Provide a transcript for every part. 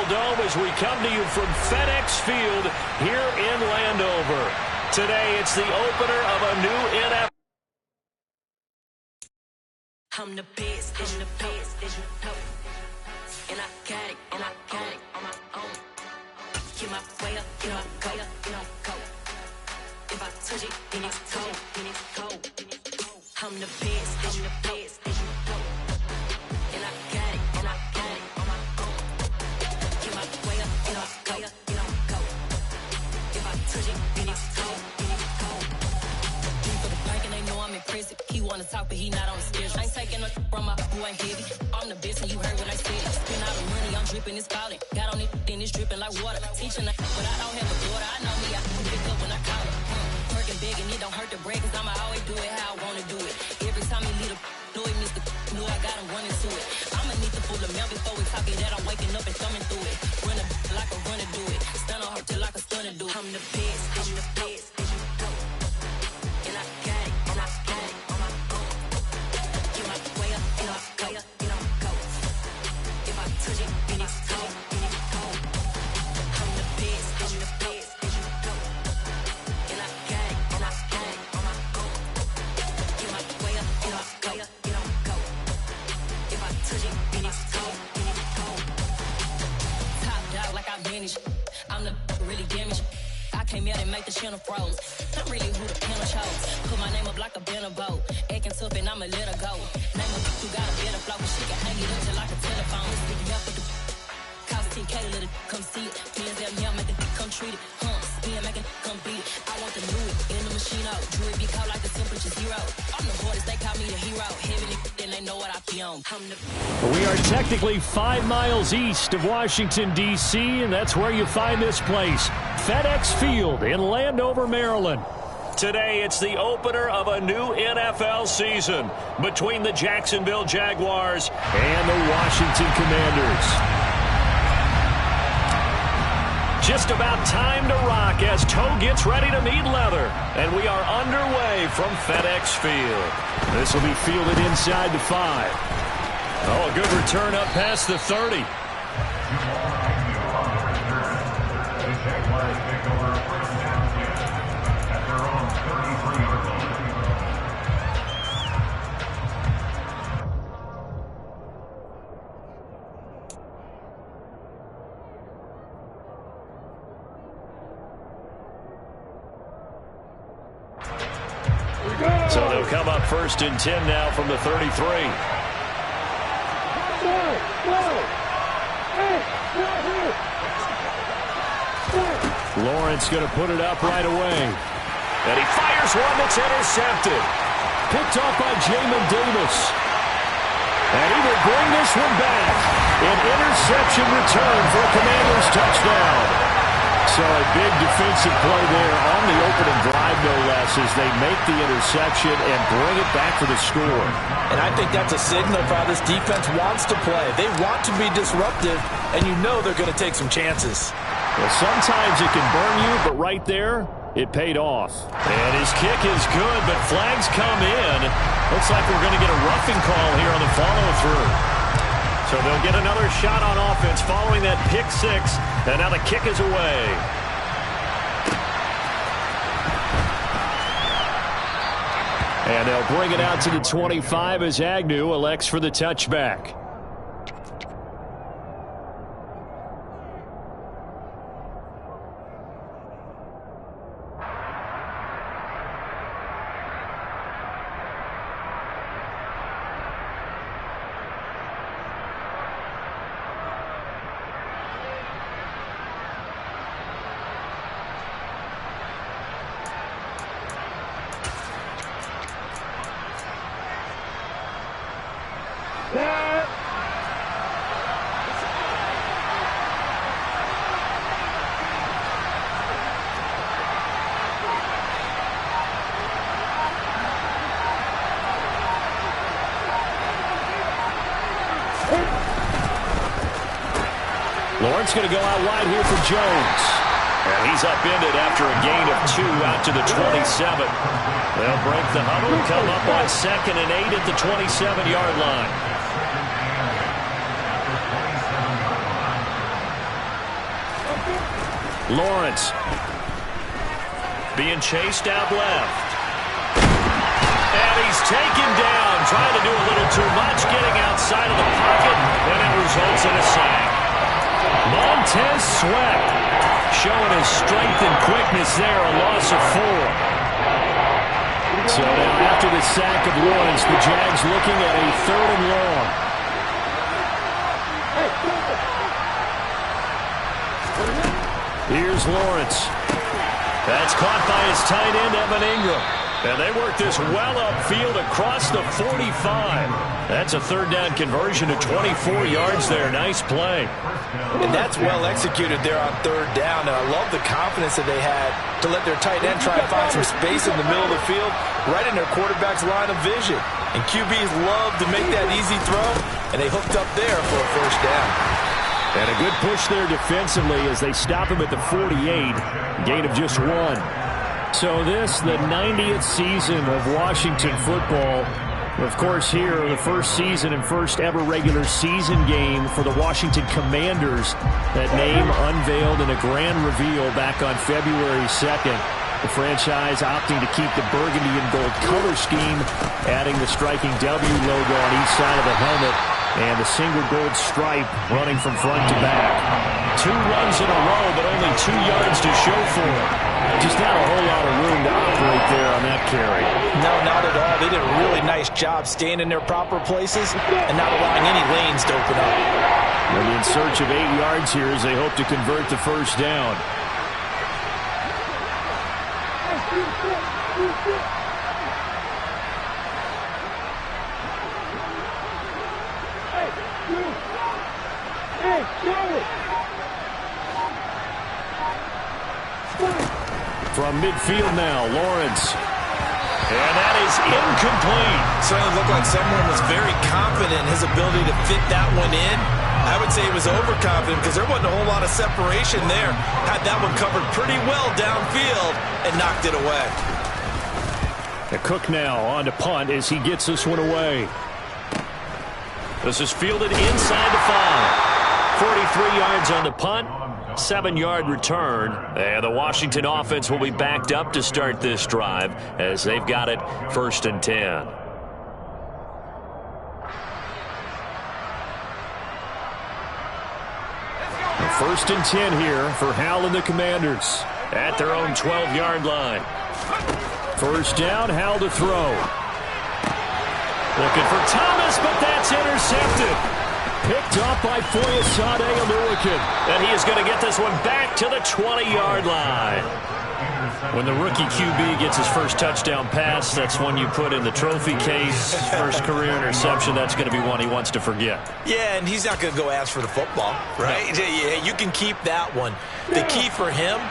Dome as we come to you from FedEx Field here in Landover. Today, it's the opener of a new NFL. I'm the best, and the best, and I got it, on my own. Get my way up, get my go, go. If I touch it, then it's cold, I'm the best, and the best, and I got it, on my own. Get my way up, get my go. If I touch it, then it's cold, For the park and they know I'm impressive. He wanna talk, but he not on the schedule. I ain't taking no from my boy heavy. I'm the best, and you heard what I said. Spend all the money, I'm dripping, it's falling. Got on it, then it's dripping like water. Teaching but I don't have a daughter. I know me, I can pick up when I call her. Working big, and it don't hurt to break, cause I'ma always do it how I wanna do it. Every time he lead know he missed know I got him running to it. I'ma need to pull the mail before we talk it that I'm waking up and thumbing through it. Run a like a runner do it. Stun on her till like a stunner do it. I'm the best, and I got it, on my own. Get my way up, get my go. If I touch it, then it's cold, I'm the best, and I got it, on my own. Get my way up, get my go. If I touch it, then it's cold, Top dog like I vanished. I'm the really damaged. I came out and make the channel froze. I'm really who the panel chose. Put my name up like a banner boat. Acting tough and I'ma let her go. Name a who got a better flow. She can hang it up just like a telephone. Stick me up with the cost 10K to let it come see it. Hands out now, make it come treat it. Spin, make it come beat it. I want the new it in the machine out. Jewelry be cold like the temperature 0. I'm the boys, they call me the hero. Heavy then they know what I be on. We are technically 5 miles east of Washington, D.C., and that's where you find this place, FedEx Field in Landover, Maryland. Today, it's the opener of a new NFL season between the Jacksonville Jaguars and the Washington Commanders. Just about time to rock as toe gets ready to meet leather. And we are underway from FedEx Field. This will be fielded inside the 5. Oh, a good return up past the 30. So they'll come up 1st and 10 now from the 33. Lawrence going to put it up right away. And he fires one that's intercepted. Picked off by Jamin Davis. And he will bring this one back. An interception return for a Commanders touchdown. So a big defensive play there on the opening drive, no less, as they make the interception and bring it back for the score. And I think that's a signal for how this defense wants to play. They want to be disruptive, and you know they're going to take some chances. Well, sometimes it can burn you, but right there, it paid off. And his kick is good, but flags come in. Looks like we're going to get a roughing call here on the follow-through. So they'll get another shot on offense following that pick 6, and now the kick is away. And they'll bring it out to the 25 as Agnew elects for the touchback. Lawrence going to go out wide here for Jones. And he's upended after a gain of 2 out to the 27. They'll break the huddle and come up on 2nd and 8 at the 27-yard line. Lawrence being chased out left. And he's taken down, trying to do a little too much, getting outside of the pocket, and it results in a sack. Montez Sweat showing his strength and quickness there, a loss of 4. So now after the sack of Lawrence, the Jags looking at a 3rd and long. Here's Lawrence. That's caught by his tight end, Evan Ingram. And they work this well upfield across the 45. That's a 3rd down conversion to 24 yards there. Nice play. And that's well executed there on 3rd down. And I love the confidence that they had to let their tight end try and find some space in the middle of the field, right in their quarterback's line of vision. And QBs love to make that easy throw, and they hooked up there for a 1st down. And a good push there defensively as they stop him at the 48. Gain of just 1. So this, the 90th season of Washington football. Of course, here, the first season and first ever regular season game for the Washington Commanders. That name unveiled in a grand reveal back on February 2nd. The franchise opting to keep the burgundy and gold color scheme, adding the striking W logo on each side of the helmet, and the single gold stripe running from front to back. 2 runs in a row, but only 2 yards to show for it. Just not a whole lot of room to operate there on that carry. No, not at all. They did a really nice job staying in their proper places and not allowing any lanes to open up. They'll be in search of 8 yards here as they hope to convert the 1st down. From midfield now, Lawrence. And that is incomplete. Certainly looked like someone was very confident in his ability to fit that one in. I would say he was overconfident because there wasn't a whole lot of separation there. Had that one covered pretty well downfield and knocked it away. The Cook now on to punt as he gets this one away. This is fielded inside the 5. 43 yards on the punt. 7-yard return, and the Washington offense will be backed up to start this drive as they've got it 1st and 10. First and 10 here for Howell and the Commanders at their own 12-yard line. 1st down, Howell to throw. Looking for Thomas, but that's intercepted. Picked up by Foyesade Oluokun. And he is going to get this one back to the 20-yard line. When the rookie QB gets his first touchdown pass, that's one you put in the trophy case. First career interception, that's going to be one he wants to forget. Yeah, and he's not going to go ask for the football, right? No. Yeah, you can keep that one. The key for him,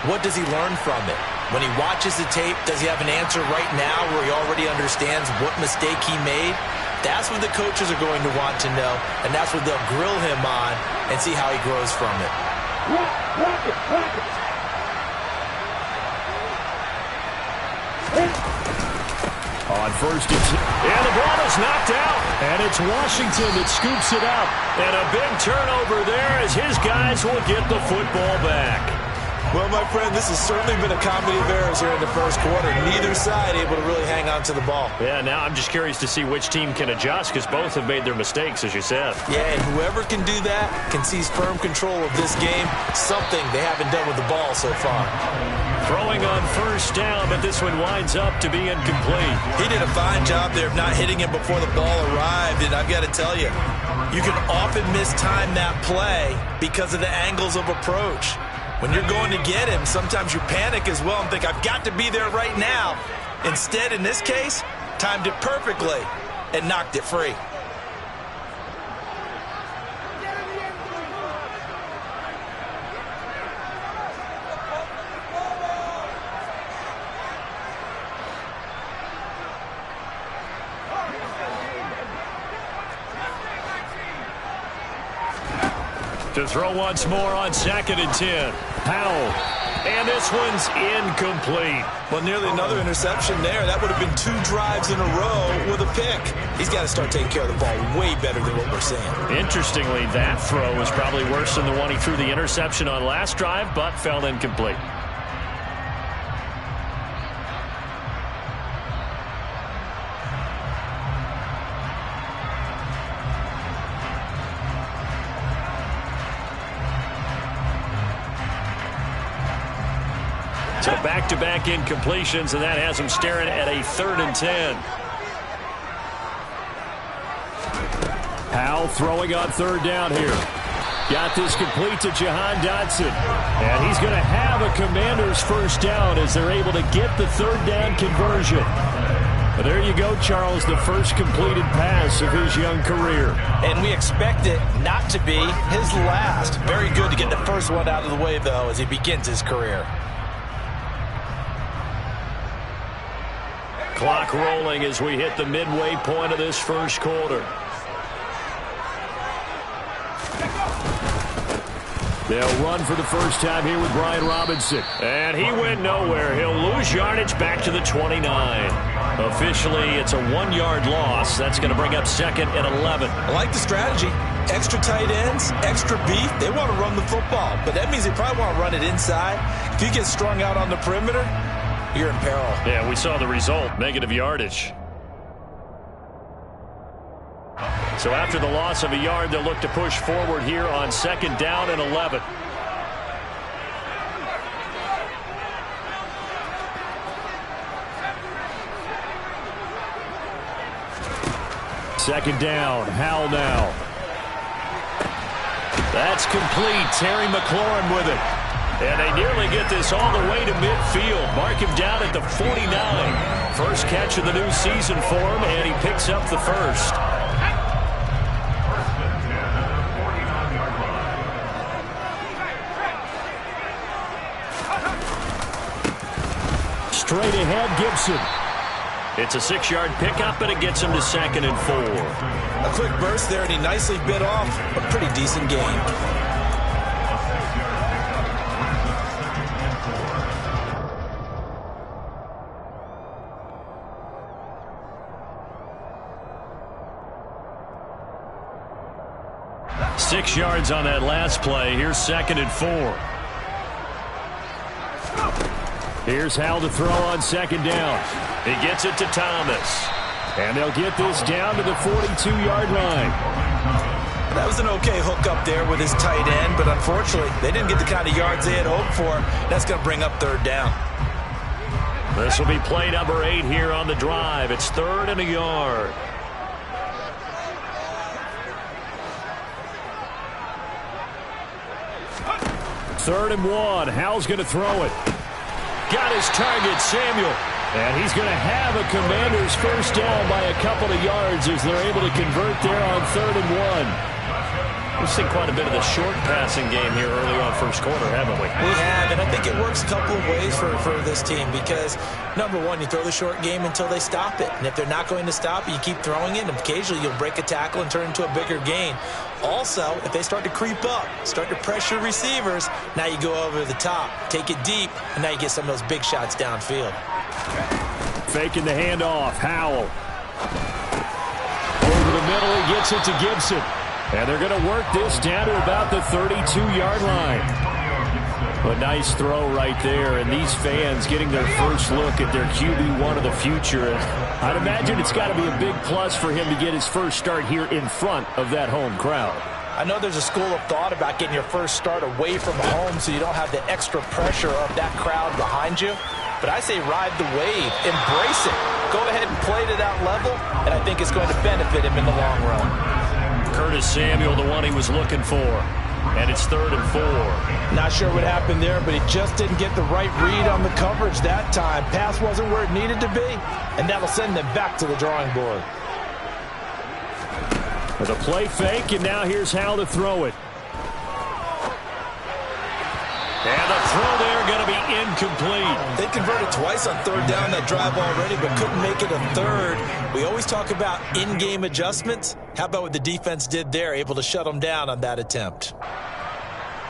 what does he learn from it? When he watches the tape, does he have an answer right now where he already understands what mistake he made? That's what the coaches are going to want to know, and that's what they'll grill him on and see how he grows from it. On 1st and 10. And the ball is knocked out. And it's Washington that scoops it up. And a big turnover there as his guys will get the football back. Well, my friend, this has certainly been a comedy of errors here in the 1st quarter. Neither side able to really hang on to the ball. Yeah, now I'm just curious to see which team can adjust because both have made their mistakes, as you said. Yeah, and whoever can do that can seize firm control of this game, something they haven't done with the ball so far. Throwing on 1st down, but this one winds up to be incomplete. He did a fine job there of not hitting him before the ball arrived, and I've got to tell you, you can often mistime that play because of the angles of approach. When you're going to get him, sometimes you panic as well and think, I've got to be there right now. Instead, in this case, timed it perfectly and knocked it free. To throw once more on 2nd and 10. Howell. And this one's incomplete. Well, nearly another interception there. That would have been 2 drives in a row with a pick. He's got to start taking care of the ball way better than what we're seeing. Interestingly, that throw was probably worse than the one he threw the interception on last drive, but fell incomplete. So back-to-back incompletions, and that has him staring at a 3rd and 10. Howell throwing on 3rd down here. Got this complete to Jahan Dotson. And he's going to have a Commanders first down as they're able to get the 3rd down conversion. Well, there you go, Charles, the first completed pass of his young career. And we expect it not to be his last. Very good to get the first one out of the way, though, as he begins his career. Clock rolling as we hit the midway point of this first quarter. They'll run for the first time here with Brian Robinson. And he went nowhere. He'll lose yardage back to the 29. Officially, it's a 1-yard loss. That's going to bring up 2nd and 11. I like the strategy. Extra tight ends, extra beef. They want to run the football, but that means they probably want to run it inside. If you get strung out on the perimeter, you're in peril. Yeah, we saw the result. Negative yardage. So after the loss of a yard, they'll look to push forward here on 2nd down and 11. Second down, Howell now. That's complete. Terry McLaurin with it. And they nearly get this all the way to midfield. Mark him down at the 49. First catch of the new season for him, and he picks up the first. Straight ahead, Gibson. It's a 6-yard pickup, and it gets him to 2nd and 4. A quick burst there, and he nicely bit off a pretty decent gain. Six yards on that last play. Here's 2nd and 4. Here's Howell to throw on 2nd down. He gets it to Thomas. And they'll get this down to the 42-yard line. That was an okay hook up there with his tight end, but unfortunately, they didn't get the kind of yards they had hoped for. That's going to bring up 3rd down. This will be play number 8 here on the drive. It's 3rd and a yard. Third and 1. Howell's going to throw it. Got his target, Samuel. And he's going to have a Commanders first down by a couple of yards as they're able to convert there on 3rd and 1. We've seen quite a bit of the short passing game here early on first quarter, haven't we? We have, and I think it works a couple of ways for this team because, number one, you throw the short game until they stop it. And if they're not going to stop it, you keep throwing it, and occasionally you'll break a tackle and turn it into a bigger gain. Also, if they start to creep up, start to pressure receivers, now you go over the top, take it deep, and now you get some of those big shots downfield. Faking the handoff, Howell. Over the middle, he gets it to Gibson. And they're going to work this down to about the 32-yard line. A nice throw right there, and these fans getting their first look at their QB1 of the future. I'd imagine it's got to be a big plus for him to get his first start here in front of that home crowd. I know there's a school of thought about getting your first start away from home so you don't have the extra pressure of that crowd behind you. But I say ride the wave, embrace it. Go ahead and play to that level, and I think it's going to benefit him in the long run. Curtis Samuel, the one he was looking for. And it's 3rd and 4. Not sure what happened there, but he just didn't get the right read on the coverage that time. Pass wasn't where it needed to be, and that'll send them back to the drawing board. With a play fake, and now here's Howell to throw it. And the throw there going to be incomplete. They converted twice on 3rd down that drive already, but couldn't make it a 3rd. We always talk about in-game adjustments. How about what the defense did there, able to shut them down on that attempt?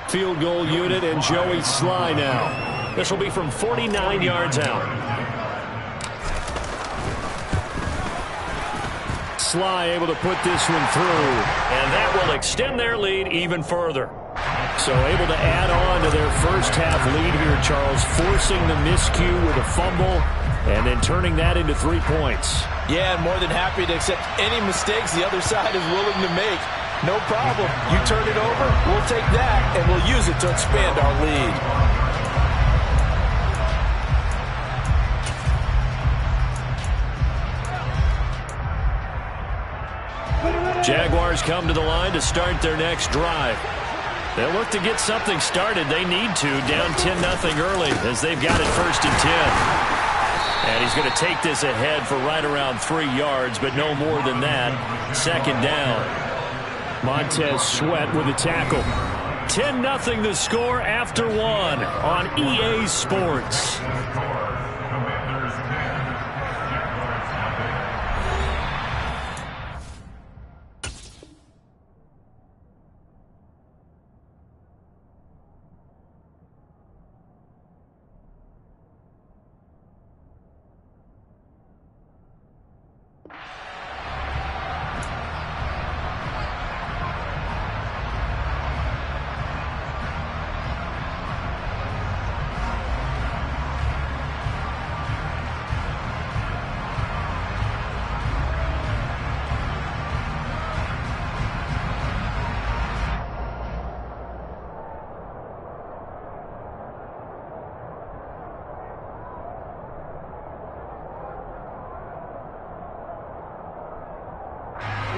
Field goal unit and Joey Sly now. This will be from 49 yards out. Sly able to put this one through, and that will extend their lead even further. So able to add on to their first half lead here, Charles, forcing the miscue with a fumble and then turning that into 3 points. Yeah, and more than happy to accept any mistakes the other side is willing to make. No problem. You turn it over, we'll take that, and we'll use it to expand our lead. Jaguars come to the line to start their next drive. They'll look to get something started. They need to, down 10-0 early as they've got it 1st and 10. And he's going to take this ahead for right around 3 yards, but no more than that. 2nd down. Montez Sweat with a tackle. 10-0 the score after 1 on EA Sports.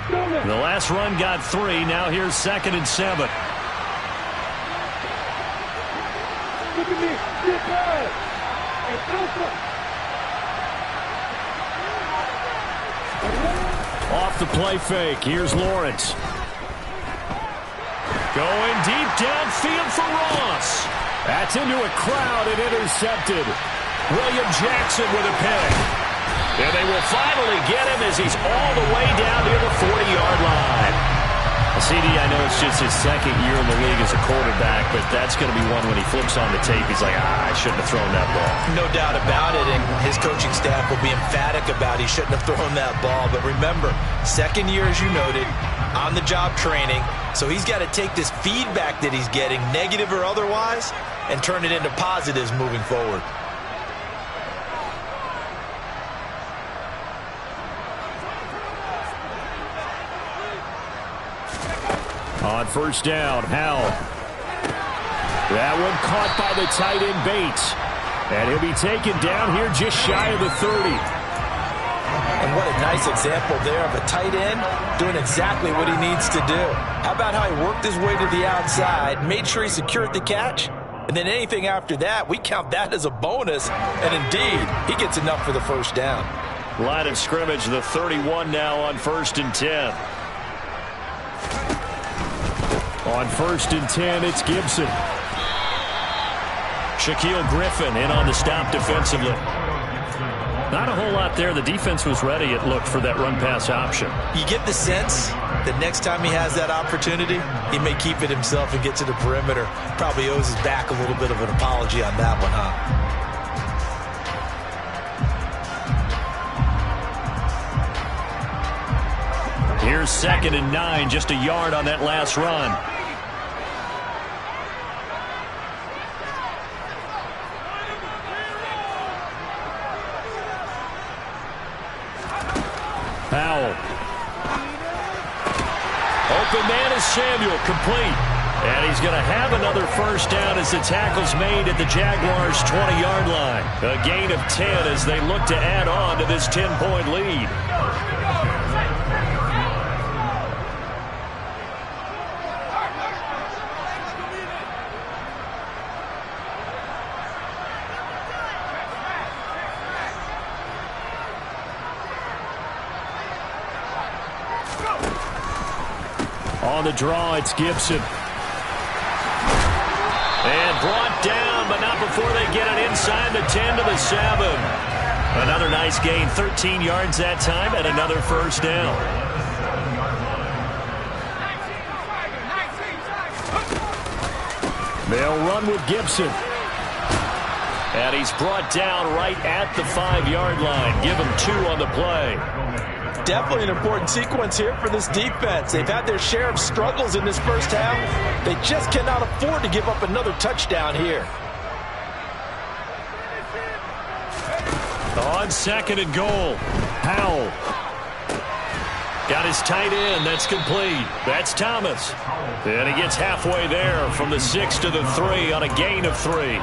The last run got 3. Now here's 2nd and 7. Off the play fake. Here's Lawrence. Going deep downfield for Ross. That's into a crowd and intercepted. William Jackson with a pick. And they will finally get him as he's all the way down near the 40-yard line. CD, I know it's just his 2nd year in the league as a quarterback, but that's going to be one when he flips on the tape, he's like, I shouldn't have thrown that ball. No doubt about it, and his coaching staff will be emphatic about he shouldn't have thrown that ball. But remember, 2nd year, as you noted, on-the-job training, so he's got to take this feedback that he's getting, negative or otherwise, and turn it into positives moving forward. On 1st down, Howell. That one caught by the tight end Bates. And he'll be taken down here just shy of the 30. And what a nice example there of a tight end doing exactly what he needs to do. How about how he worked his way to the outside, made sure he secured the catch, and then anything after that, we count that as a bonus. And indeed, he gets enough for the 1st down. Line of scrimmage, the 31 now on 1st and 10. On 1st and 10, it's Gibson. Shaquille Griffin in on the stop defensively. Not a whole lot there. The defense was ready, it looked, for that run-pass option. You get the sense that next time he has that opportunity, he may keep it himself and get to the perimeter. Probably owes his back a little bit of an apology on that one, huh? Here's 2nd and 9, just a yard on that last run. Howell. Open man is Samuel, complete. And he's going to have another 1st down as the tackle's made at the Jaguars' 20-yard line. A gain of 10 as they look to add on to this 10-point lead. On the draw, it's Gibson. And brought down, but not before they get it inside the 10 to the 7. Another nice gain, 13 yards that time, and another 1st down. They'll run with Gibson. And he's brought down right at the 5-yard line. Give him 2 on the play. Definitely an important sequence here for this defense. They've had their share of struggles in this first half. They just cannot afford to give up another touchdown here. On 2nd and goal, Howell. Got his tight end. That's complete. That's Thomas. And he gets halfway there from the 6 to the 3 on a gain of 3.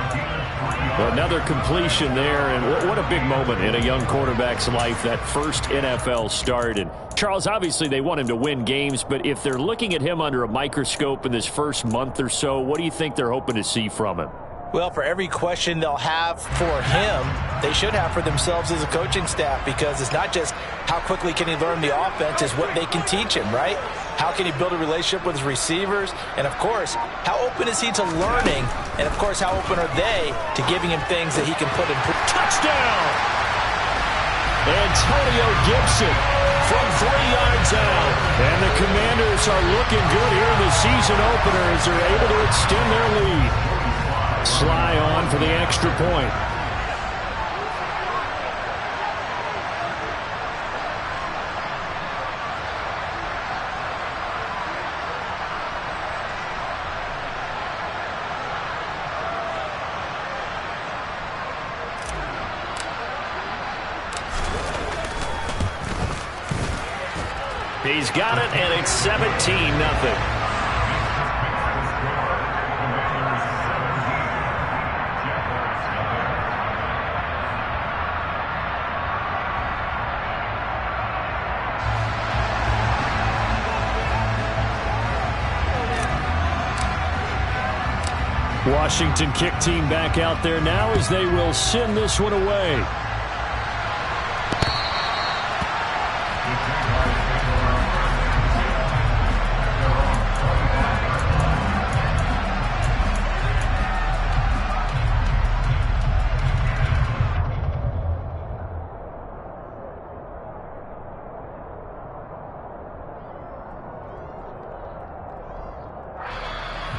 Another completion there, and what a big moment in a young quarterback's life, that first NFL start. And Charles, obviously they want him to win games, but if they're looking at him under a microscope in this first month or so, what do you think they're hoping to see from him? Well, for every question they'll have for him, they should have for themselves as a coaching staff, because it's not just how quickly can he learn the offense, it's what they can teach him, right? How can he build a relationship with his receivers? And, of course, how open is he to learning? And, of course, how open are they to giving him things that he can put in? Touchdown! Antonio Gibson from 3 yards out. And the Commanders are looking good here in the season opener as they're able to extend their lead. Sly on for the extra point. He's got it, and it's 17-0. Washington kick team back out there now as they will send this one away.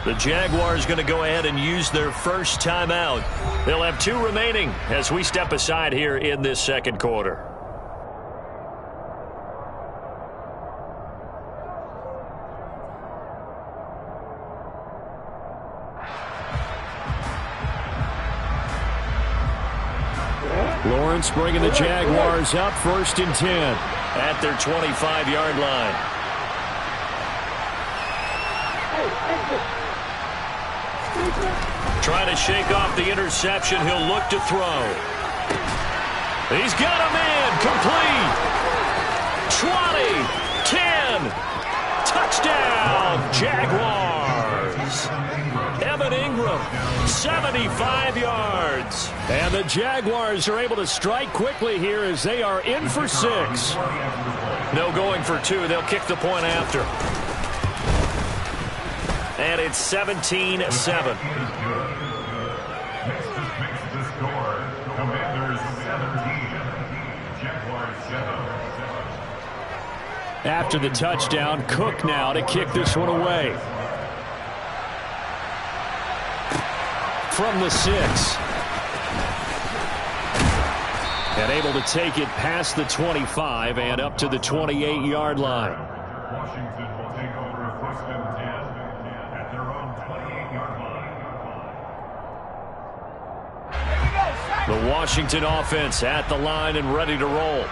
The Jaguars going to go ahead and use their first timeout. They'll have 2 remaining as we step aside here in this second quarter. Lawrence bringing the Jaguars up 1st and 10 at their 25-yard line. Trying to shake off the interception. He'll look to throw. He's got him in. Complete. 20. 10. Touchdown, Jaguars. Evan Ingram, 75 yards. And the Jaguars are able to strike quickly here as they are in for 6. No going for 2. They'll kick the point after. And it's 17-7. After the touchdown, Cook now to kick this one away. From the 6. And able to take it past the 25 and up to the 28-yard line. Washington will take over 1st and 10 at their own 28-yard line. The Washington offense at the line and ready to roll.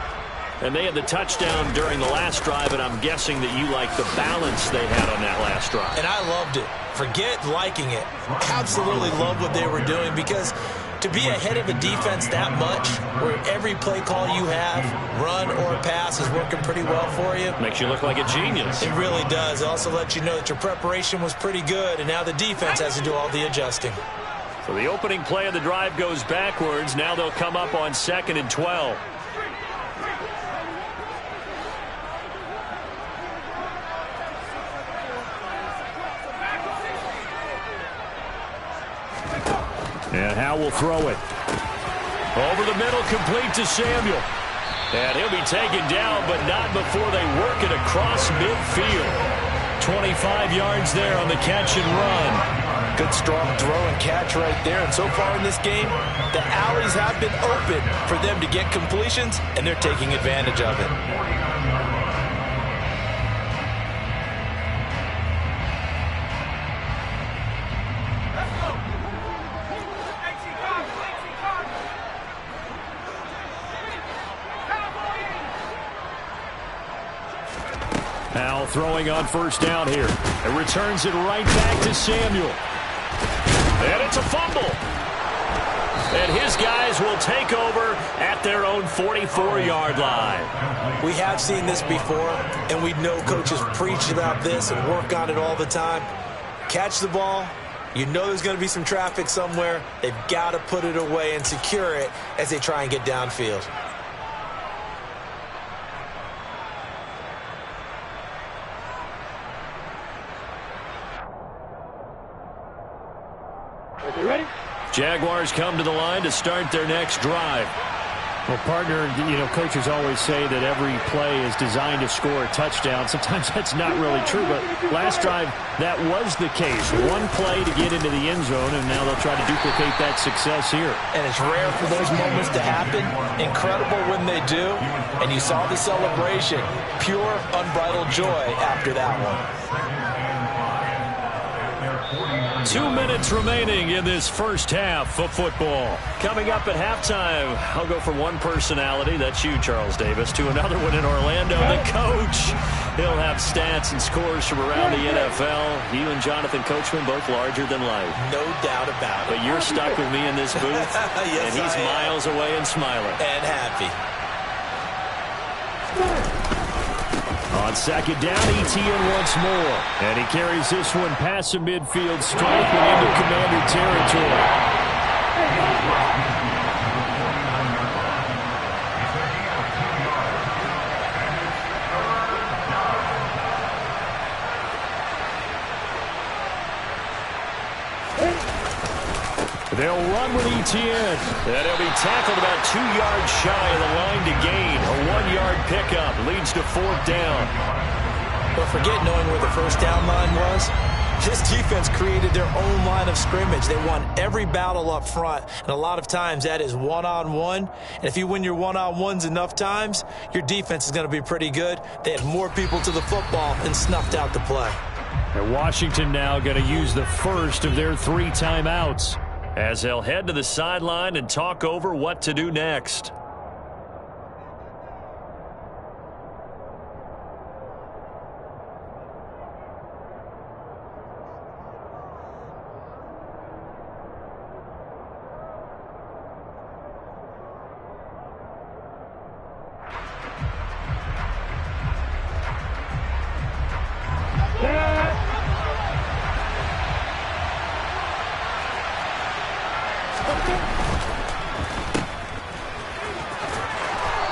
And they had the touchdown during the last drive, and I'm guessing that you like the balance they had on that last drive. And I loved it. Forget liking it. Absolutely love what they were doing, because to be ahead of a defense that much, where every play call you have, run or pass, is working pretty well for you. Makes you look like a genius. It really does. It also lets you know that your preparation was pretty good, and now the defense has to do all the adjusting. So the opening play of the drive goes backwards. Now they'll come up on 2nd and 12. And Howell will throw it. Over the middle, complete to Samuel. And he'll be taken down, but not before they work it across midfield. 25 yards there on the catch and run. Good, strong throw and catch right there. And so far in this game, the alleys have been open for them to get completions, and they're taking advantage of it. Powell throwing on first down here. And returns it right back to Samuel. And it's a fumble. And his guys will take over at their own 44-yard line. We have seen this before, and we know coaches preach about this and work on it all the time. Catch the ball. You know there's going to be some traffic somewhere. They've got to put it away and secure it as they try and get downfield. Jaguars come to the line to start their next drive. Well, partner, coaches always say that every play is designed to score a touchdown. Sometimes that's not really true, but last drive, that was the case. One play to get into the end zone, and now they'll try to duplicate that success here. And it's rare for those moments to happen. Incredible when they do. And you saw the celebration. Pure, unbridled joy after that one. 2 minutes remaining in this first half of football. Coming up at halftime, I'll go from one personality, that's you, Charles Davis, to another one in Orlando, the coach. He'll have stats and scores from around the NFL. You and Jonathan Coachman both larger than life. No doubt about it. But you're stuck with me in this booth, yes, and he's miles away and smiling. And happy. On second down, Etienne once more. And he carries this one past the midfield stripe and into Commander territory. They'll run with Etienne. And he'll be tackled about 2 yards shy of the line to gain. A 1-yard pickup leads to fourth down. But forget knowing where the first down line was. This defense created their own line of scrimmage. They won every battle up front, and a lot of times that is one-on-one. And if you win your one-on-ones enough times, your defense is going to be pretty good. They had more people to the football and snuffed out the play. And Washington now going to use the first of their 3 timeouts, as they'll head to the sideline and talk over what to do next.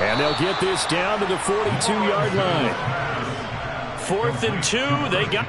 And they'll get this down to the 42-yard line. 4th and 2. They got...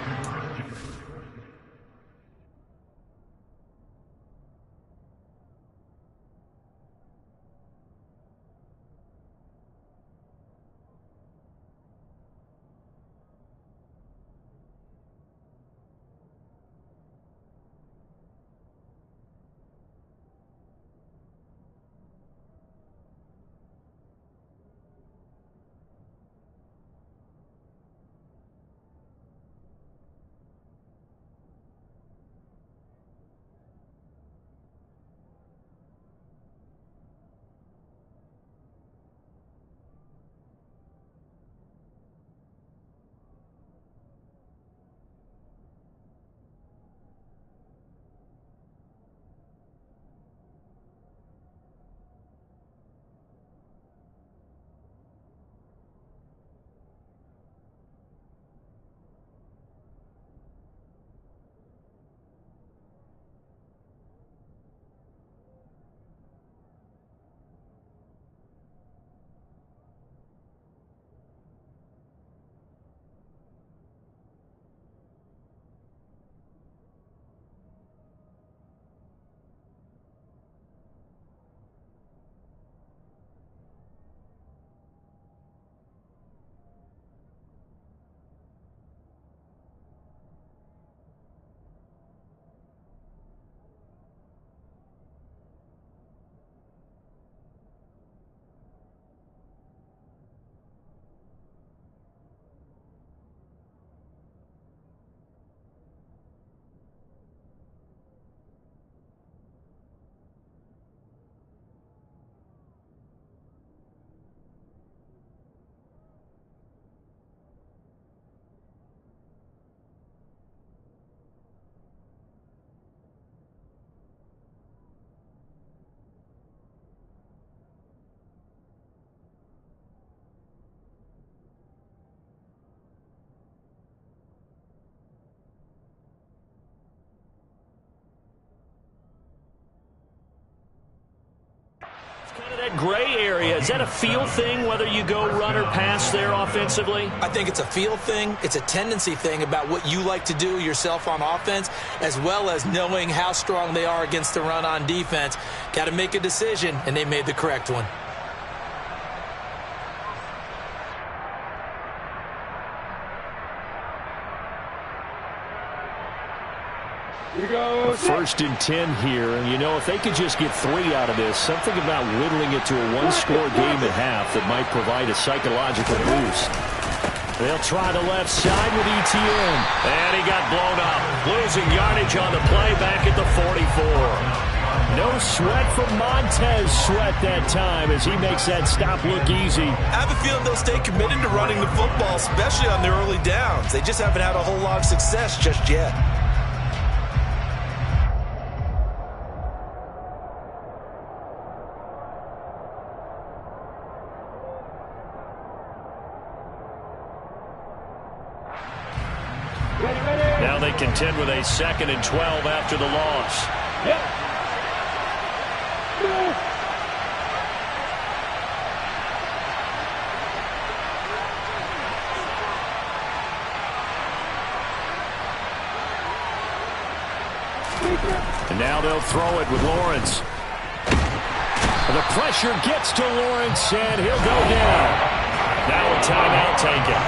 that gray area. Is that a feel thing, whether you go run or pass there offensively? I think it's a feel thing. It's a tendency thing about what you like to do yourself on offense, as well as knowing how strong they are against the run on defense. Got to make a decision, and they made the correct one. First and 10 here, and you know, if they could just get 3 out of this, something about whittling it to a one-score game at half that might provide a psychological boost. They'll try the left side with ETN. And he got blown up, losing yardage on the play back at the 44. No sweat from Montez Sweat that time as he makes that stop look easy. I have a feeling they'll stay committed to running the football, especially on their early downs. They just haven't had a whole lot of success just yet. Now they contend with a 2nd and 12 after the loss. And now they'll throw it with Lawrence. The pressure gets to Lawrence, and he'll go down. Now a timeout taken.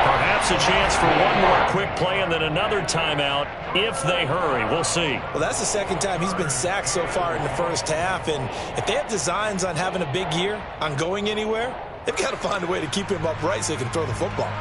Perhaps a chance for one more quick play and then another timeout if they hurry. We'll see. Well, that's the second time he's been sacked so far in the first half. And if they have designs on having a big year, on going anywhere, they've got to find a way to keep him upright so he can throw the football.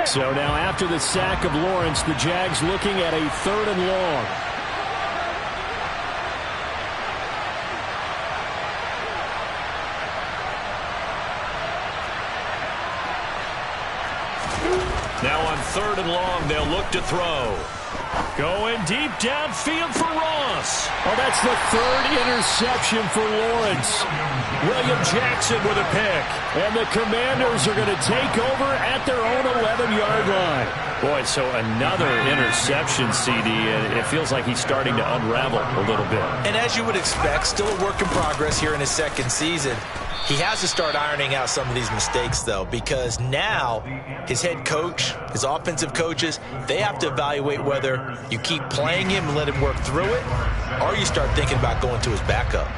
So now after the sack of Lawrence, the Jags looking at a 3rd and long. Now on 3rd and long, they'll look to throw. Going deep downfield for Ross. Oh, that's the 3rd interception for Lawrence. William Jackson with a pick. And the Commanders are going to take over at their own 11-yard line. Boy, so another interception, CD, and it feels like he's starting to unravel a little bit. And as you would expect, still a work in progress here in his 2nd season. He has to start ironing out some of these mistakes, though, because now his head coach, his offensive coaches, they have to evaluate whether you keep playing him and let him work through it, or you start thinking about going to his backup.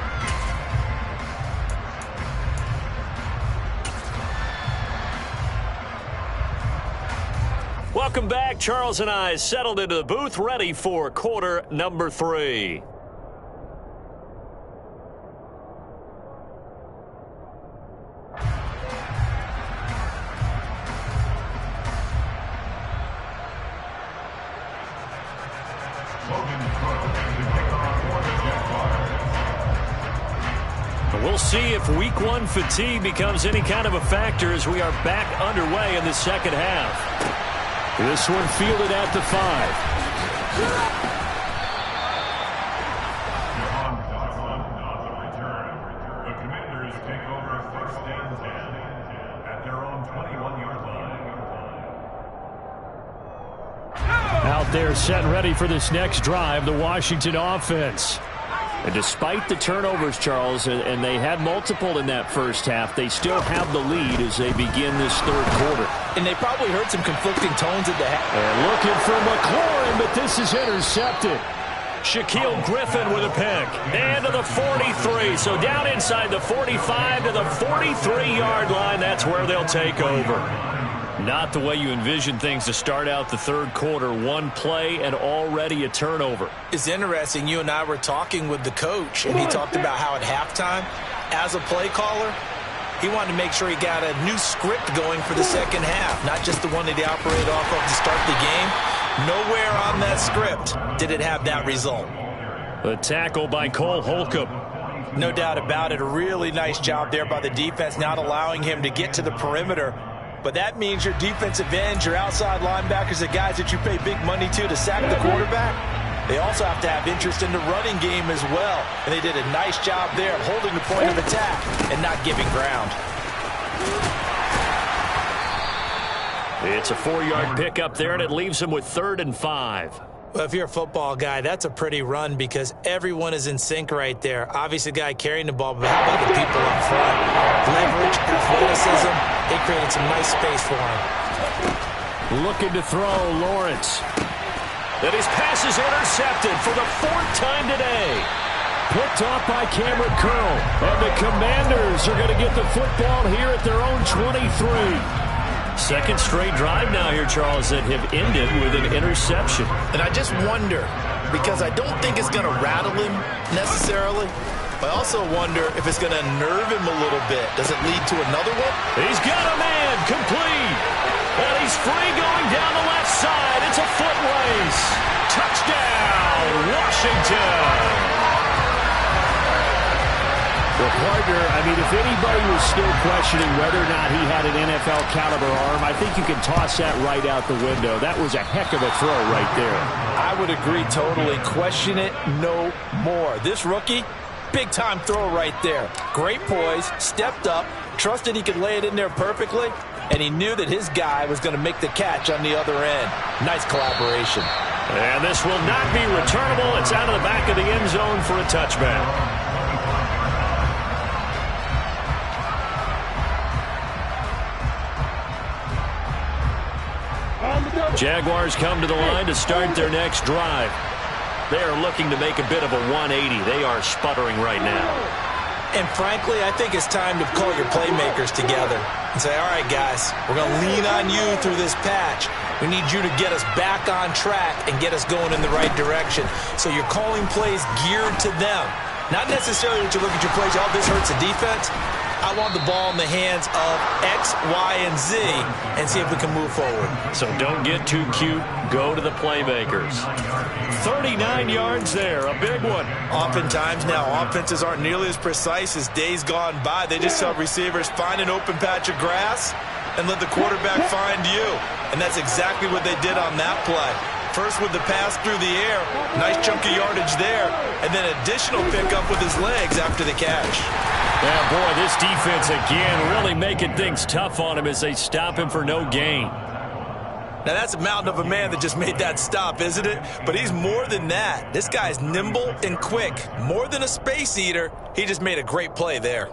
Welcome back. Charles and I settled into the booth, ready for quarter number 3. We'll see if week 1 fatigue becomes any kind of a factor as we are back underway in the second half. This one fielded at the 5. The Commanders take over 1st and 10 at their own 21-yard line. Out there set and ready for this next drive, the Washington offense. And despite the turnovers, Charles, and they had multiple in that first half, they still have the lead as they begin this 3rd quarter. And they probably heard some conflicting tones at the half. And looking for McLaurin, but this is intercepted. Shaquille Griffin with a pick. And to the 43. So down inside the 45 to the 43-yard line. That's where they'll take over. Not the way you envision things to start out the 3rd quarter. One play and already a turnover. It's interesting. You and I were talking with the coach, and he talked about how at halftime, as a play caller, he wanted to make sure he got a new script going for the second half, not just the one that he operated off of to start the game. Nowhere on that script did it have that result. The tackle by Cole Holcomb. No doubt about it. A really nice job there by the defense, not allowing him to get to the perimeter. But that means your defensive ends, your outside linebackers, the guys that you pay big money to sack the quarterback, They also have to have interest in the running game as well. And they did a nice job there of holding the point of attack and not giving ground. It's a 4-yard pickup there, and it leaves him with 3rd and 5. Well, if you're a football guy, that's a pretty run because everyone is in sync right there. Obviously, the guy carrying the ball, but how about the people up front? Leverage, athleticism, they created some nice space for him. Looking to throw, Lawrence. And his pass is intercepted for the 4th time today. Picked off by Cameron Curl. And the Commanders are going to get the football here at their own 23. Second straight drive now here, Charles, that have ended with an interception. And I just wonder, because I don't think it's going to rattle him necessarily, but I also wonder if it's going to unnerve him a little bit. Does it lead to another one? He's got a man complete. And he's free going down the left side. It's a foot race. Touchdown, Washington. Well, partner, I mean, if anybody was still questioning whether or not he had an NFL-caliber arm, I think you can toss that right out the window. That was a heck of a throw right there. I would agree totally. Question it no more. This rookie, big-time throw right there. Great poise, stepped up, trusted he could lay it in there perfectly, and he knew that his guy was going to make the catch on the other end. Nice collaboration. And this will not be returnable. It's out of the back of the end zone for a touchback. Jaguars come to the line to start their next drive. They are looking to make a bit of a 180. They are sputtering right now. And frankly, I think it's time to call your playmakers together and say, all right, guys, we're going to lean on you through this patch. We need you to get us back on track and get us going in the right direction. So you're calling plays geared to them. Not necessarily that you look at your plays, oh, this hurts the defense. I want the ball in the hands of X, Y, and Z and see if we can move forward. So don't get too cute. Go to the playmakers. 39 yards there, a big one. Oftentimes now, offenses aren't nearly as precise as days gone by. They just tell receivers, find an open patch of grass and let the quarterback find you. And that's exactly what they did on that play. First with the pass through the air, nice chunk of yardage there, and then additional pickup with his legs after the catch. Yeah, boy, this defense again really making things tough on him as they stop him for no gain. Now that's a mountain of a man that just made that stop, isn't it? But he's more than that. This guy's nimble and quick. More than a space eater, he just made a great play there.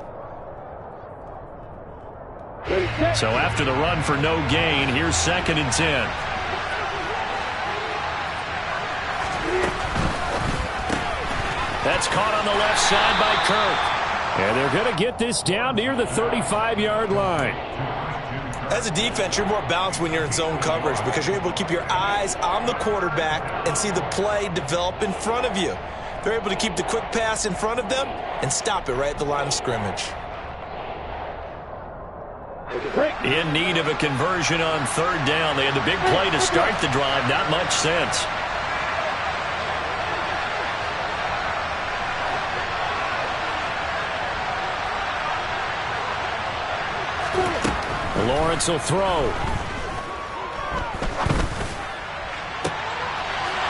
So after the run for no gain, here's 2nd and 10. That's caught on the left side by Kirk. And they're going to get this down near the 35-yard line. As a defense, you're more balanced when you're in zone coverage because you're able to keep your eyes on the quarterback and see the play develop in front of you. They're able to keep the quick pass in front of them and stop it right at the line of scrimmage. In need of a conversion on 3rd down. They had the big play to start the drive. Not much sense. Lawrence will throw.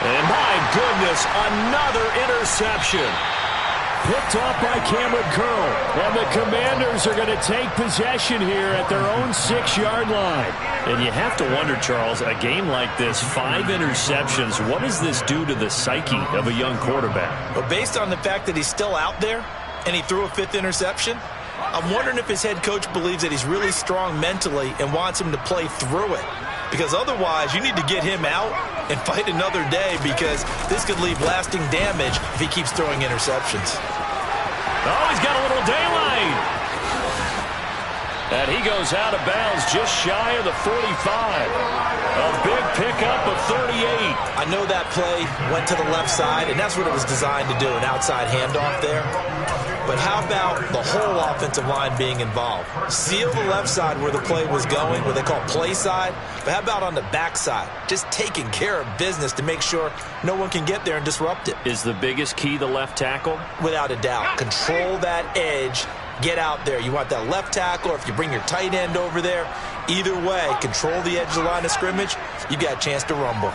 And my goodness, another interception. Picked off by Cameron Curl. And the Commanders are going to take possession here at their own 6-yard line. And you have to wonder, Charles, a game like this, 5 interceptions, what does this do to the psyche of a young quarterback? Well, based on the fact that he's still out there and he threw a 5th interception, I'm wondering if his head coach believes that he's really strong mentally and wants him to play through it. Because otherwise, you need to get him out and fight another day because this could leave lasting damage if he keeps throwing interceptions. Oh, he's got a little daylight. And he goes out of bounds just shy of the 45. A big pickup of 38. I know that play went to the left side, and that's what it was designed to do, an outside handoff there. But how about the whole offensive line being involved? Seal the left side where the play was going, what they call play side. But how about on the back side? Just taking care of business to make sure no one can get there and disrupt it. Is the biggest key the left tackle? Without a doubt. Control that edge. Get out there. You want that left tackle, or if you bring your tight end over there, either way, control the edge of the line of scrimmage, you got a chance to rumble.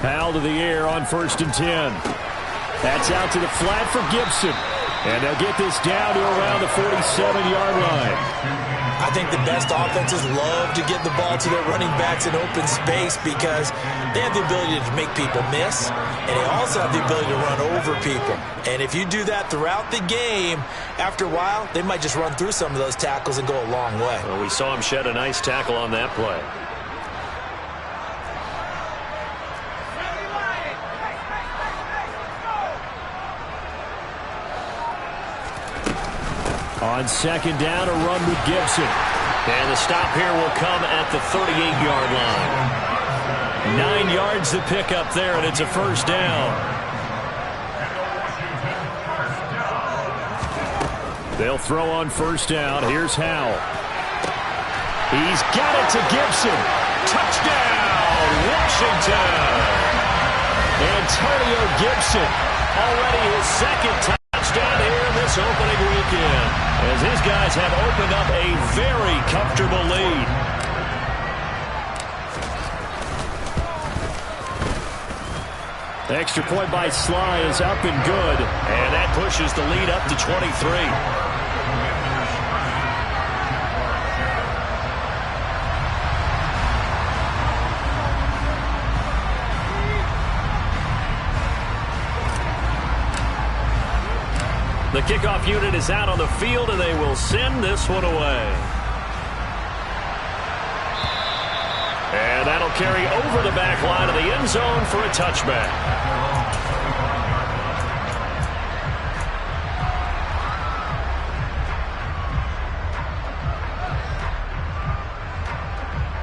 Powell to the air on 1st and 10. That's out to the flat for Gibson. And they'll get this down to around the 47-yard line. I think the best offenses love to get the ball to their running backs in open space because they have the ability to make people miss, and they also have the ability to run over people. And if you do that throughout the game, after a while, they might just run through some of those tackles and go a long way. Well, we saw him shed a nice tackle on that play. On 2nd down, a run with Gibson. And the stop here will come at the 38-yard line. 9 yards to pick up there, and it's a 1st down. They'll throw on 1st down. Here's Howell. He's got it to Gibson. Touchdown, Washington. Antonio Gibson, already his 2nd touchdown here in this opening weekend, as his guys have opened up a very comfortable lead. The extra point by Sly is up and good, and that pushes the lead up to 23. The kickoff unit is out on the field, and they will send this one away. And that'll carry over the back line of the end zone for a touchback.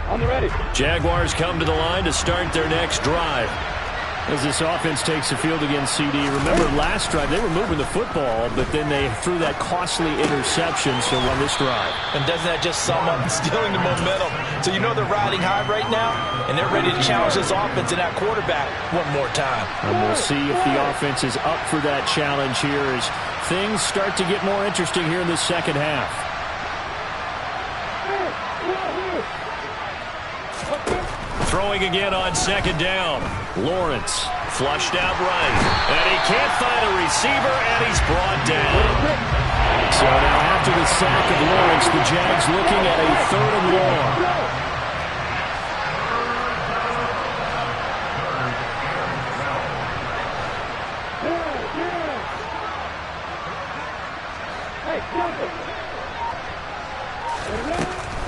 On the ready. Jaguars come to the line to start their next drive. As this offense takes the field against CD. Remember last drive, they were moving the football, but then they threw that costly interception, so on this drive. And doesn't that just sum up stealing the momentum? So you know they're riding high right now, and they're ready to challenge this offense and that quarterback one more time. And we'll see if the offense is up for that challenge here as things start to get more interesting here in the second half. Throwing again on 2nd down. Lawrence flushed out right. And he can't find a receiver, and he's brought down. So now after the sack of Lawrence, the Jags looking at a 3rd and long.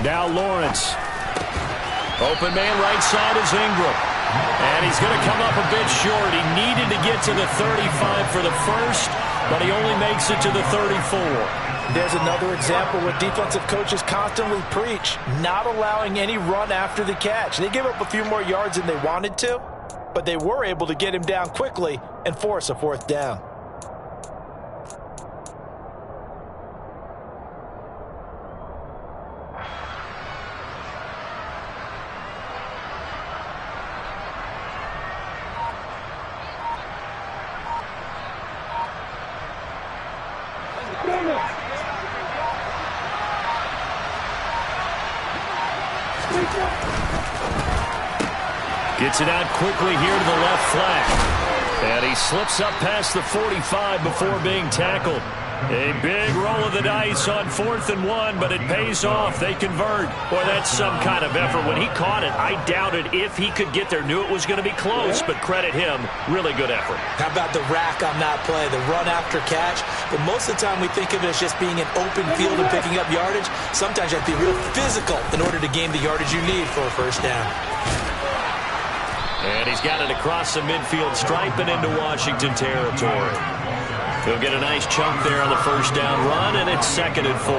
Now Lawrence. Open man right side is Ingram. And he's going to come up a bit short. He needed to get to the 35 for the first, but he only makes it to the 34. There's another example where defensive coaches constantly preach, not allowing any run after the catch. They gave up a few more yards than they wanted to, but they were able to get him down quickly and force a 4th down. Gets it out quickly here to the left flank. And he slips up past the 45 before being tackled. A big roll of the dice on 4th and 1, but it pays off. They convert. Boy, that's some kind of effort. When he caught it, I doubted if he could get there. Knew it was going to be close, but credit him. Really good effort. How about the rack on that play, the run after catch? But most of the time we think of it as just being an open field and picking up yardage. Sometimes you have to be real physical in order to gain the yardage you need for a 1st down. And he's got it across the midfield stripe and into Washington territory. He'll get a nice chunk there on the 1st down run, and it's 2nd and 4.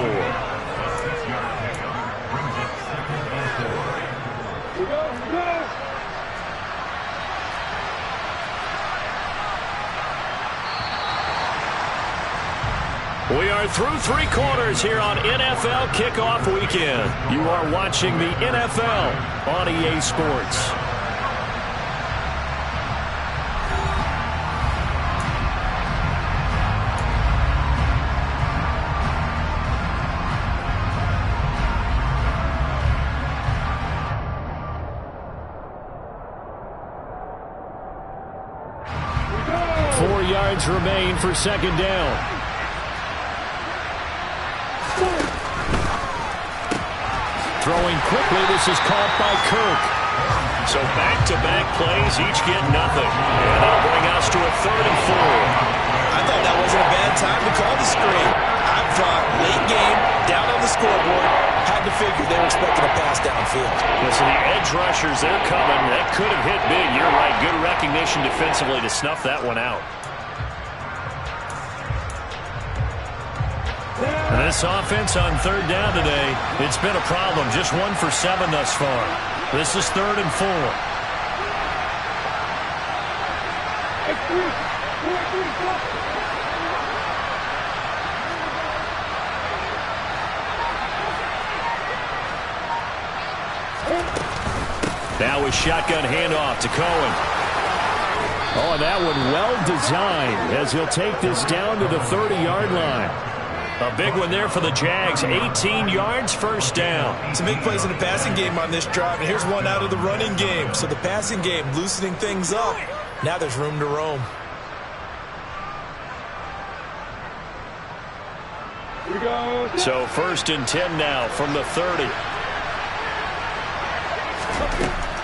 We are through 3 quarters here on NFL Kickoff Weekend. You are watching the NFL on EA Sports. yards remain for second down. Throwing quickly, this is caught by Kirk. So back-to-back plays, each get nothing. And that'll bring us to a 3rd and 4. I thought that wasn't a bad time to call the screen. I thought late game, down on the scoreboard, had to figure they were expecting a pass downfield. Listen, the edge rushers, they're coming. That could have hit big. You're right. Good recognition defensively to snuff that one out. And this offense on 3rd down today, it's been a problem. Just 1 for 7 thus far. This is 3rd and 4. Now a shotgun handoff to Cohen. Oh, and that one well designed as he'll take this down to the 30-yard line. A big one there for the Jags. 18 yards, first down. Some big plays in the passing game on this drive, and here's one out of the running game. So the passing game loosening things up. Now there's room to roam. So 1st and 10 now from the 30.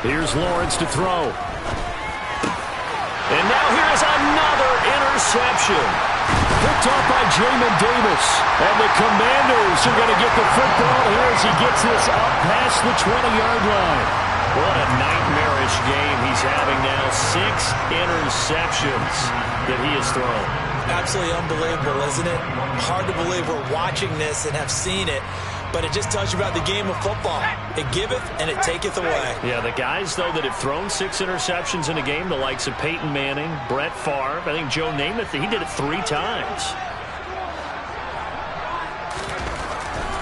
Here's Lawrence to throw. And now here's another interception. Picked off by Jamin Davis. And the Commanders are going to get the football here as he gets this up past the 20-yard line. What a nightmarish game he's having now. 6 interceptions that he has thrown. Absolutely unbelievable, isn't it? Hard to believe we're watching this and have seen it. But it just tells you about the game of football. It giveth and it taketh away. Yeah, the guys, though, that have thrown 6 interceptions in a game, the likes of Peyton Manning, Brett Favre, I think Joe Namath, he did it 3 times.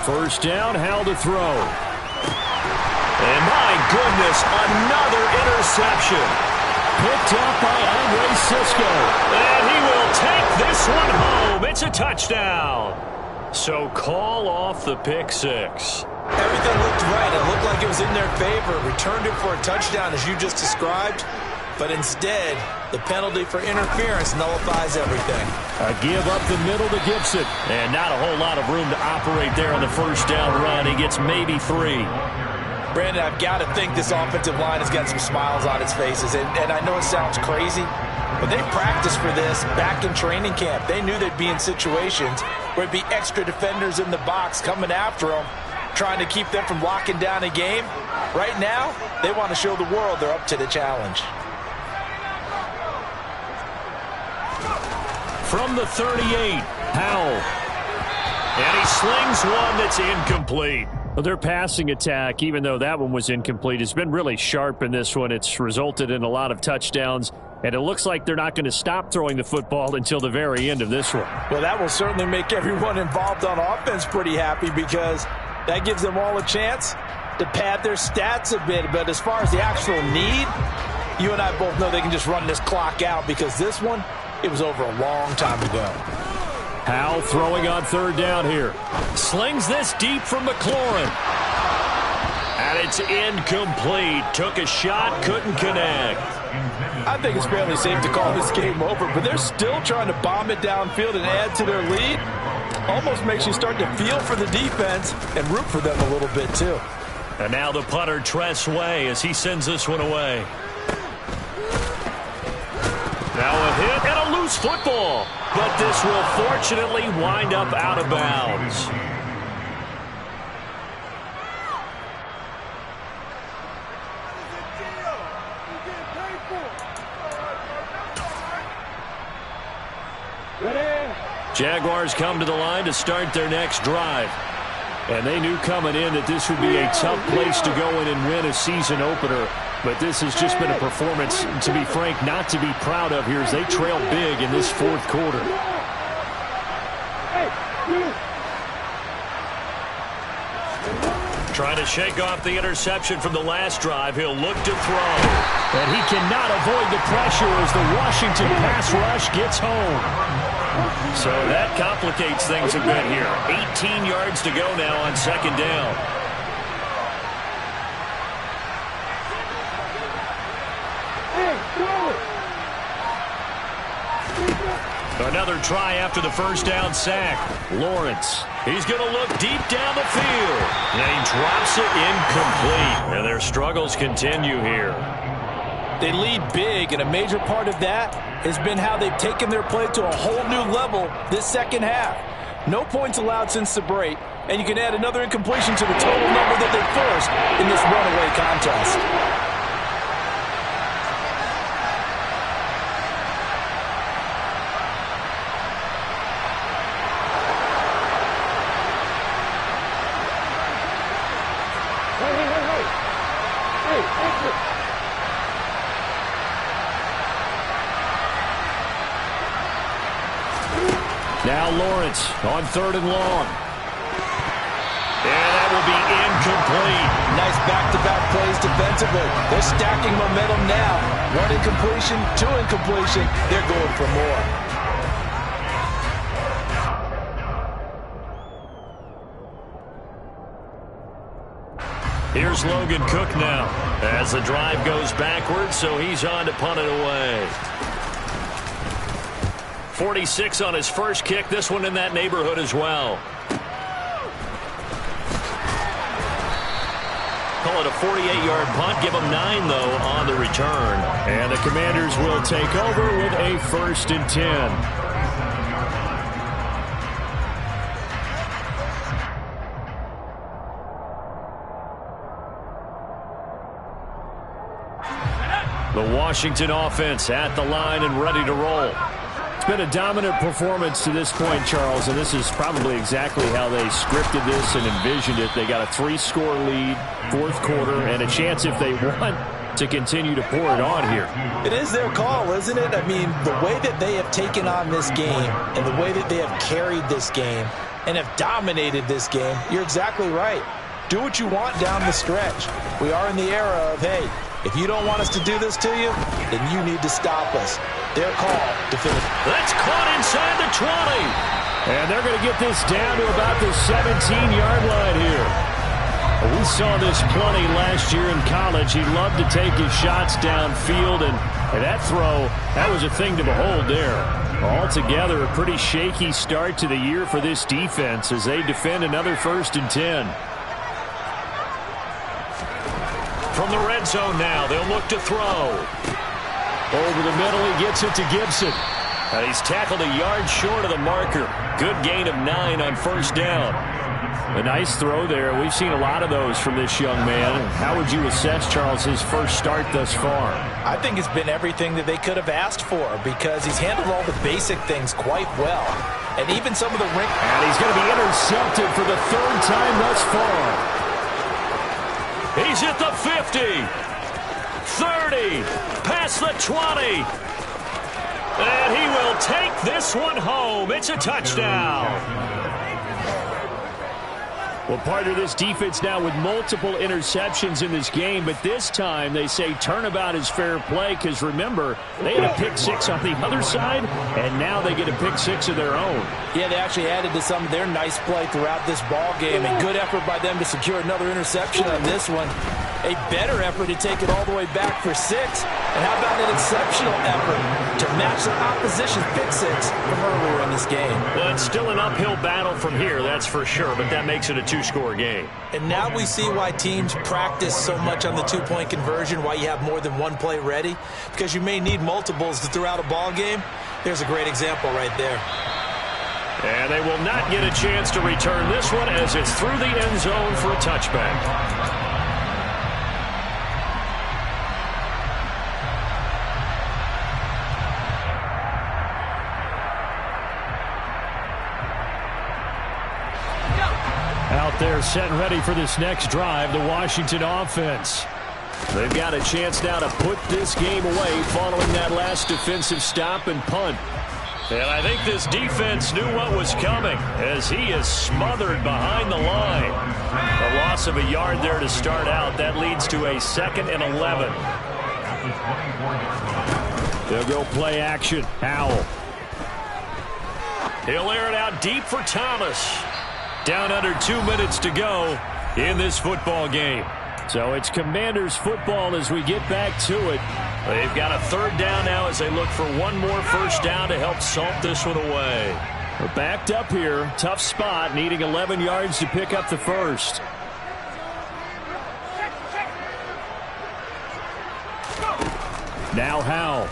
First down, Howell to throw. And my goodness, another interception. Picked up by Andre Cisco. And he will take this one home. It's a touchdown. So call off the pick 6. Everything looked right. It looked like it was in their favor. Returned it for a touchdown, as you just described. But instead, the penalty for interference nullifies everything. A give up the middle to Gibson. And not a whole lot of room to operate there on the first down run. He gets maybe 3. Brandon, I've got to think this offensive line has got some smiles on its faces. And I know it sounds crazy, but they practiced for this back in training camp. They knew they'd be in situations where it'd be extra defenders in the box coming after them, trying to keep them from locking down a game. Right now, they want to show the world they're up to the challenge. From the 38, Howell. And he slings one that's incomplete. Well, their passing attack, even though that one was incomplete, has been really sharp in this one. It's resulted in a lot of touchdowns, and it looks like they're not going to stop throwing the football until the very end of this one. Well, that will certainly make everyone involved on offense pretty happy, because that gives them all a chance to pad their stats a bit. But as far as the actual need, you and I both know they can just run this clock out, because this one, it was over a long time ago. Howell throwing on 3rd down here. Slings this deep from McLaurin. And it's incomplete. Took a shot, couldn't connect. I think it's fairly safe to call this game over, but they're still trying to bomb it downfield and add to their lead. Almost makes you start to feel for the defense and root for them a little bit too. And now the punter, Tress Way, as he sends this one away. Now a hit and a loose football. But this will fortunately wind up out of bounds. Jaguars come to the line to start their next drive. And they knew coming in that this would be a tough place to go in and win a season opener. But this has just been a performance, to be frank, not to be proud of here as they trail big in this 4th quarter. Trying to shake off the interception from the last drive. He'll look to throw. And he cannot avoid the pressure as the Washington pass rush gets home. So that complicates things a bit here. 18 yards to go now on 2nd down. Another try after the first down sack. Lawrence. He's going to look deep down the field. And he drops it incomplete. And their struggles continue here. They lead big, and a major part of that has been how they've taken their play to a whole new level this second half. No points allowed since the break, and you can add another incompletion to the total number that they forced in this runaway contest. Now Lawrence on 3rd and long. And that will be incomplete. Nice back-to-back plays defensively. They're stacking momentum now. 1 incompletion, 2 incompletion. They're going for more. Here's Logan Cook now as the drive goes backwards, so he's on to punt it away. 46 on his first kick. This one in that neighborhood as well. Call it a 48-yard punt. Give him 9, though, on the return. And the Commanders will take over with a 1st and 10. The Washington offense at the line and ready to roll. It's been a dominant performance to this point, Charles, and this is probably exactly how they scripted this and envisioned it. They got a 3-score lead, 4th quarter, and a chance if they want to continue to pour it on here. It is their call, isn't it? I mean, the way that they have taken on this game and the way that they have carried this game and have dominated this game, you're exactly right. Do what you want down the stretch. We are in the era of, hey, if you don't want us to do this to you, then you need to stop us. Their call to finish. That's caught inside the 20. And they're going to get this down to about the 17-yard line here. We saw this plenty last year in college. He loved to take his shots downfield, and that throw, that was a thing to behold there. Altogether, a pretty shaky start to the year for this defense as they defend another 1st and 10. From the red zone now, they'll look to throw. Over the middle, he gets it to Gibson. And he's tackled a yard short of the marker. Good gain of 9 on 1st down. A nice throw there. We've seen a lot of those from this young man. How would you assess, Charles, his first start thus far? I think it's been everything that they could have asked for because he's handled all the basic things quite well. And even some of the ring. And he's going to be intercepted for the 3rd time thus far. He's at the 50, 30, past the 20. And he will take this one home. It's a touchdown. Well, part of this defense now with multiple interceptions in this game, but this time they say turnabout is fair play because, remember, they had a pick-6 on the other side, and now they get a pick-6 of their own. Yeah, they actually added to some of their nice play throughout this ball game, and good effort by them to secure another interception on this one. A better effort to take it all the way back for 6. And how about an exceptional effort to match the opposition's pick-6 from earlier in this game? Well, it's still an uphill battle from here, that's for sure, but that makes it a 2-score game. And now we see why teams practice so much on the 2-point conversion, why you have more than one play ready, because you may need multiples to throughout a ball game. There's a great example right there. And they will not get a chance to return this one as it's through the end zone for a touchback. Out there set and ready for this next drive, the Washington offense. They've got a chance now to put this game away following that last defensive stop and punt. And I think this defense knew what was coming as he is smothered behind the line. A loss of a yard there to start out. That leads to a 2nd and 11. They'll go play action. Howell. He'll air it out deep for Thomas. Down under 2 minutes to go in this football game. So it's Commanders football as we get back to it. They've got a third down now as they look for one more first down to help salt this one away. We're backed up here. Tough spot, needing 11 yards to pick up the first. Now Howell.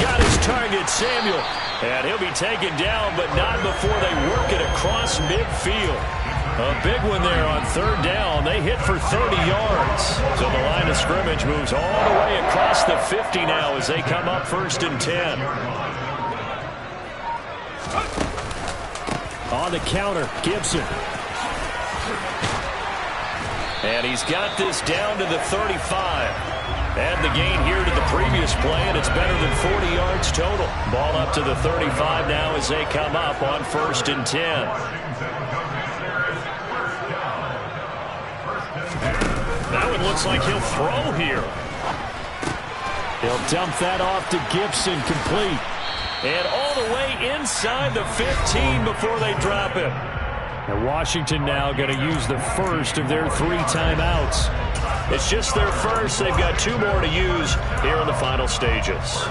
Got his target, Samuel. And he'll be taken down, but not before they work it across midfield. A big one there on third down. They hit for 30 yards. So the line of scrimmage moves all the way across the 50 now as they come up 1st and 10. On the counter, Gibson. And he's got this down to the 35. Add the gain here to the previous play, and it's better than 40 yards total. Ball up to the 35 now as they come up on 1st and 10. That one looks like he'll throw here. He'll dump that off to Gibson, complete. And all the way inside the 15 before they drop him. And Washington now going to use the first of their 3 timeouts. It's just their first. They've got 2 more to use here in the final stages.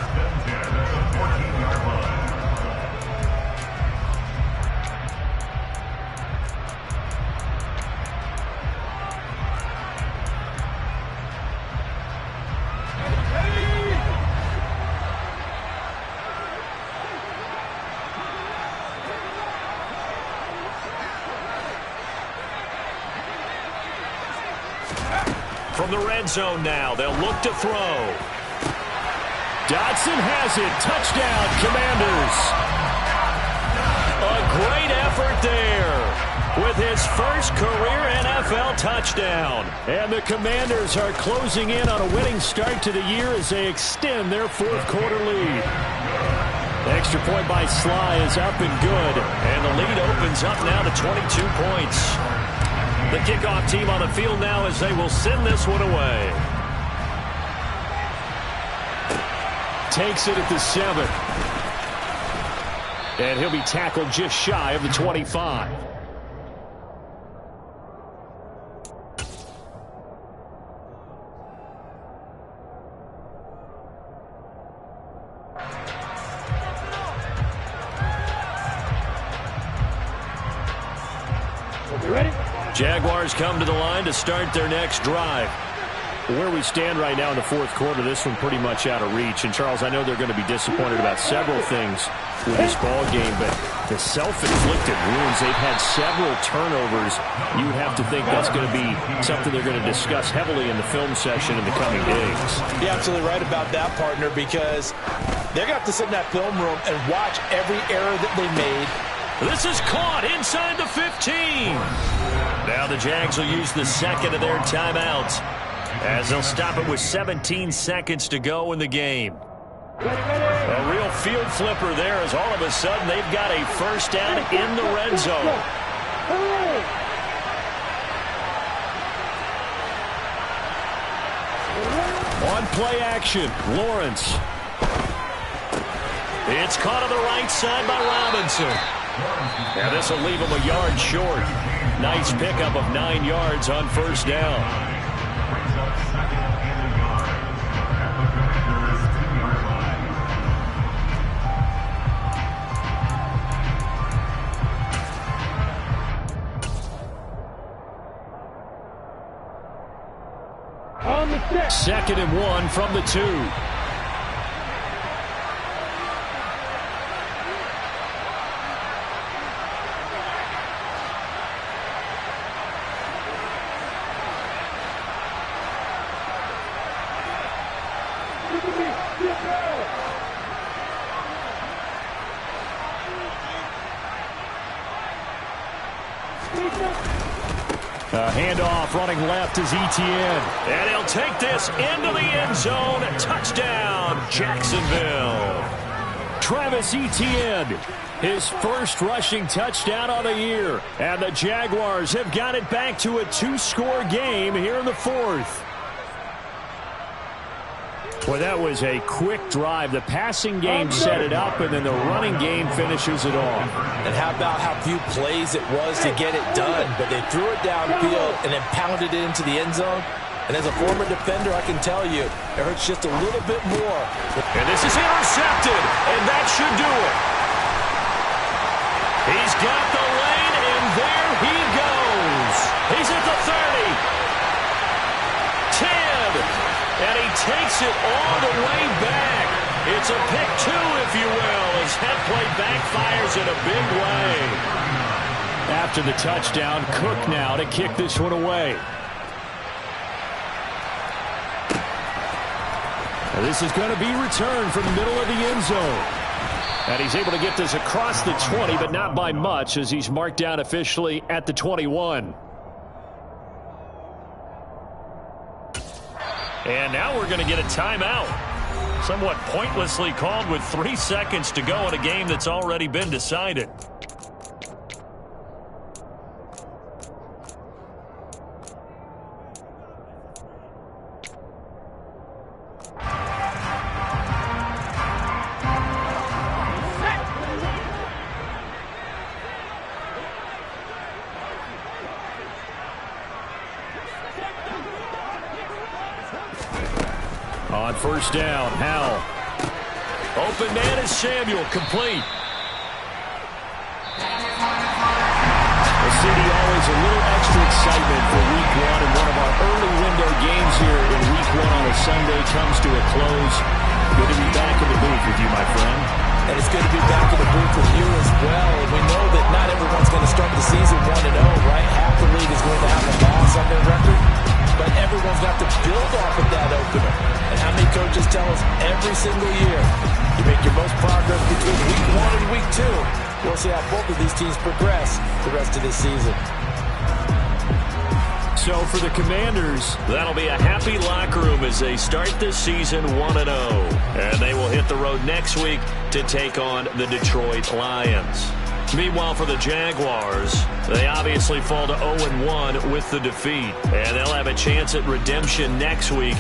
From the red zone now, they'll look to throw. Dotson has it. Touchdown, Commanders. A great effort there with his first career NFL touchdown. And the Commanders are closing in on a winning start to the year as they extend their 4th quarter lead. The extra point by Sly is up and good. And the lead opens up now to 22 points. The kickoff team on the field now as they will send this one away. Takes it at the 7. And he'll be tackled just shy of the 25. Jaguars come to the line to start their next drive. Where we stand right now in the 4th quarter, this one pretty much out of reach. And, Charles, I know they're going to be disappointed about several things with this ball game, but the self-inflicted wounds, they've had several turnovers. You have to think that's going to be something they're going to discuss heavily in the film session in the coming days. You're absolutely right about that, partner, because they're going to have to sit in that film room and watch every error that they made. This is caught inside the 15. Now the Jags will use the second of their timeouts as they'll stop it with 17 seconds to go in the game. A real field flipper there as all of a sudden they've got a first down in the red zone. On play action, Lawrence. It's caught on the right side by Robinson. Now this will leave him a yard short. Nice pickup of 9 yards on first down. Second and 1 from the 2. Handoff running left is Etienne. And he'll take this into the end zone. Touchdown, Jacksonville. Travis Etienne, his first rushing touchdown of the year. And the Jaguars have got it back to a 2-score game here in the 4th. Well, that was a quick drive. The passing game set it up, and then the running game finishes it off. And how about how few plays it was to get it done? But they threw it downfield and then pounded it into the end zone. And as a former defender, I can tell you, it hurts just a little bit more. And this is intercepted, and that should do it. He's got the lane, and there he goes. He's at the 30. 10. And he takes it all the way back. It's a pick 2, if you will, as that play backfires in a big way. After the touchdown, Cook now to kick this one away. Now this is going to be returned from the middle of the end zone. And he's able to get this across the 20, but not by much, as he's marked down officially at the 21. And now we're going to get a timeout. Somewhat pointlessly called with 3 seconds to go in a game that's already been decided. On first down, Howell. Open man is Samuel, complete. The city always a little extra excitement for Week 1, and one of our early window games here in Week 1 on a Sunday comes to a close. Good to be back in the booth with you, my friend. And it's good to be back in the booth with you as well. And we know that not everyone's going to start the season 1-0, right? Half the league is going to have a loss on their record. But everyone's got to build off of that opener. And how many coaches tell us every single year, you make your most progress between Week 1 and Week 2. We'll see how both of these teams progress the rest of this season. So for the Commanders, that'll be a happy locker room as they start this season 1-0. And they will hit the road next week to take on the Detroit Lions. Meanwhile, for the Jaguars, they obviously fall to 0-1 with the defeat. And they'll have a chance at redemption next week